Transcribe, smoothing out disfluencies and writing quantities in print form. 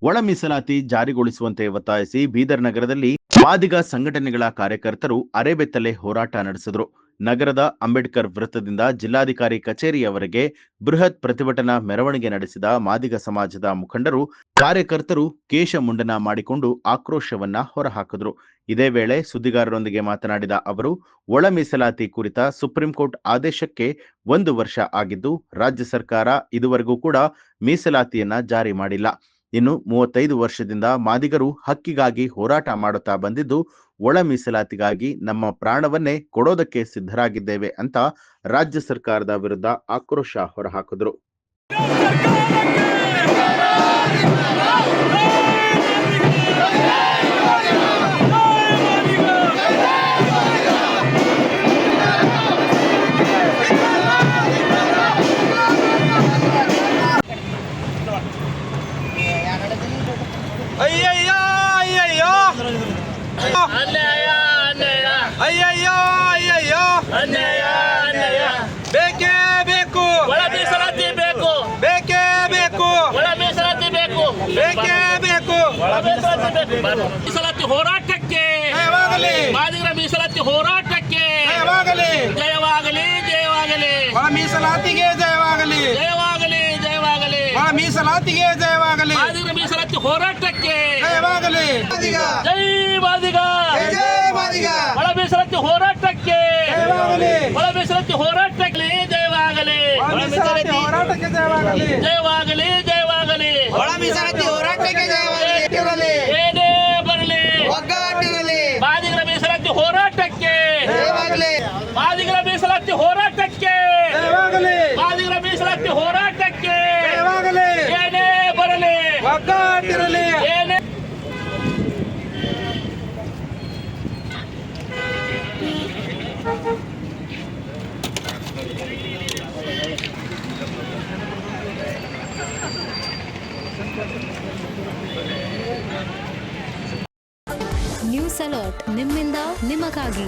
ಒಳ ಮೀಸಲಾತಿ ಜಾರಿಗೊಳಿಸುವಂತೆ ಒತ್ತಾಯಿಸಿ ಬೀದರ್ ನಗರದಲ್ಲಿ ಮಾದಿಗ ಸಂಘಟನೆಗಳ ಕಾರ್ಯಕರ್ತರು ಅರೆಬೆತ್ತಲೆ ಹೋರಾಟ ನಡೆಸಿದರು. ನಗರದ ಅಂಬೇಡ್ಕರ್ ವೃತ್ತದಿಂದ ಜಿಲ್ಲಾಧಿಕಾರಿ ಕಚೇರಿಯವರೆಗೆ ಬೃಹತ್ ಪ್ರತಿಭಟನಾ ಮೆರವಣಿಗೆ ನಡೆಸಿದ ಮಾದಿಗ ಸಮಾಜದ ಮುಖಂಡರು, ಕಾರ್ಯಕರ್ತರು ಕೇಶ ಮುಂಡನ ಮಾಡಿಕೊಂಡು ಆಕ್ರೋಶವನ್ನ ಹೊರಹಾಕಿದ್ರು. ಇದೇ ವೇಳೆ ಸುದ್ದಿಗಾರರೊಂದಿಗೆ ಮಾತನಾಡಿದ ಅವರು, ಒಳ ಮೀಸಲಾತಿ ಕುರಿತ ಸುಪ್ರೀಂ ಕೋರ್ಟ್ ಆದೇಶಕ್ಕೆ 1 ವರ್ಷ ಆಗಿದ್ದು, ರಾಜ್ಯ ಸರ್ಕಾರ ಇದುವರೆಗೂ ಕೂಡ ಮೀಸಲಾತಿಯನ್ನ ಜಾರಿ ಮಾಡಿಲ್ಲ. ಇನ್ನು 35 ವರ್ಷದಿಂದ ಮಾದಿಗರು ಹಕ್ಕಿಗಾಗಿ ಹೋರಾಟ ಮಾಡುತ್ತಾ ಬಂದಿದ್ದು, ಒಳ ಮೀಸಲಾತಿಗಾಗಿ ನಮ್ಮ ಪ್ರಾಣವನ್ನೇ ಕೊಡೋದಕ್ಕೆ ಸಿದ್ಧರಾಗಿದ್ದೇವೆ ಅಂತ ರಾಜ್ಯ ಸರ್ಕಾರದ ವಿರುದ್ಧ ಆಕ್ರೋಶ ಹೊರಹಾಕಿದ್ರು. ಅಯ್ಯಯ್ಯೋ ಅಯ್ಯಯ್ಯೋ ಅನ್ಯಾಯ ಅನ್ಯಾಯ ಅಯ್ಯಯ್ಯೋ ಅಯ್ಯಯ್ಯೋ ಅನ್ಯಾಯ ಅನ್ಯಾಯ ಬೇಕೇ ಬೇಕು, ಒಳ ಮೀಸಲಾತಿ ಬೇಕು, ಬೇಕೇ ಬೇಕು, ಒಳ ಮೀಸಲಾತಿ ಬೇಕು, ಬೇಕೇ ಬೇಕು, ಒಳ ಮೀಸಲಾತಿ ಬೇಕು. ಮೀಸಲಾತಿ ಹೋರಾಟಕ್ಕೆ ಜಯವಾಗಲಿ, ಮಾದಿಗರ ಮೀಸಲಾತಿ ಹೋರಾಟಕ್ಕೆ ಜಯವಾಗಲಿ, ಜಯವಾಗಲಿ ಜಯವಾಗಲಿ, ಒಳ ಮೀಸಲಾತಿಗೆ ಜಯವಾಗಲಿ, ಜಯವಾಗಲಿ ಜಯವಾಗಲಿ, ಒಳ ಮೀಸಲಾತಿಗೆ ಜಯವಾಗಲಿ, ಮಾದಿಗರ ಮೀಸಲಾತಿ ಹೋರಾಟಕ್ಕೆ ಜಯವಾಗಲಿ, ಜೈ ಮಾದಿಗ, ಜಯ ಮಾದಿಗ, ಒಳ ಮೀಸಲಾತಿ ಹೋರಾಟಕ್ಕೆ ಜಯವಾಗಲಿ, ಒಳ ಮೀಸಲಾತಿ ಹೋರಾಟಕ್ಕೆ ಜಯವಾಗಲಿ, ಒಳ ಮೀಸಲಾತಿ ಹೋರಾಟಕ್ಕೆ ಜಯವಾಗಲಿ, ಜಯವಾಗಲಿ ಜಯವಾಗಲಿ, ಒಳ ಮೀಸಲಾತಿ ಹೋರಾಟಕ್ಕೆ ಜಯವಾಗಲಿ, ಏನೇ ಬರಲಿ ಒಗ್ಗಟ್ಟಿರಲಿ, ಮಾದಿಗರ ಮೀಸಲಾತಿ ಹೋರಾಟಕ್ಕೆ ಜಯವಾಗಲಿ, ಮಾದಿಗರ ಮೀಸಲಾತಿ ಹೋರಾಟಕ್ಕೆ ಜಯವಾಗಲಿ, ಮಾದಿಗರ ಮೀಸಲಾತಿ ಹೋರಾಟಕ್ಕೆ ಜಯವಾಗಲಿ, ಏನೇ ಬರಲಿ ಒಗ್ಗಟ್ಟಿರಲಿ. ಏನೇ ನ್ಯೂಸ್ ಅಲರ್ಟ್ ನಿಮ್ಮಿಂದ ನಿಮಗಾಗಿ.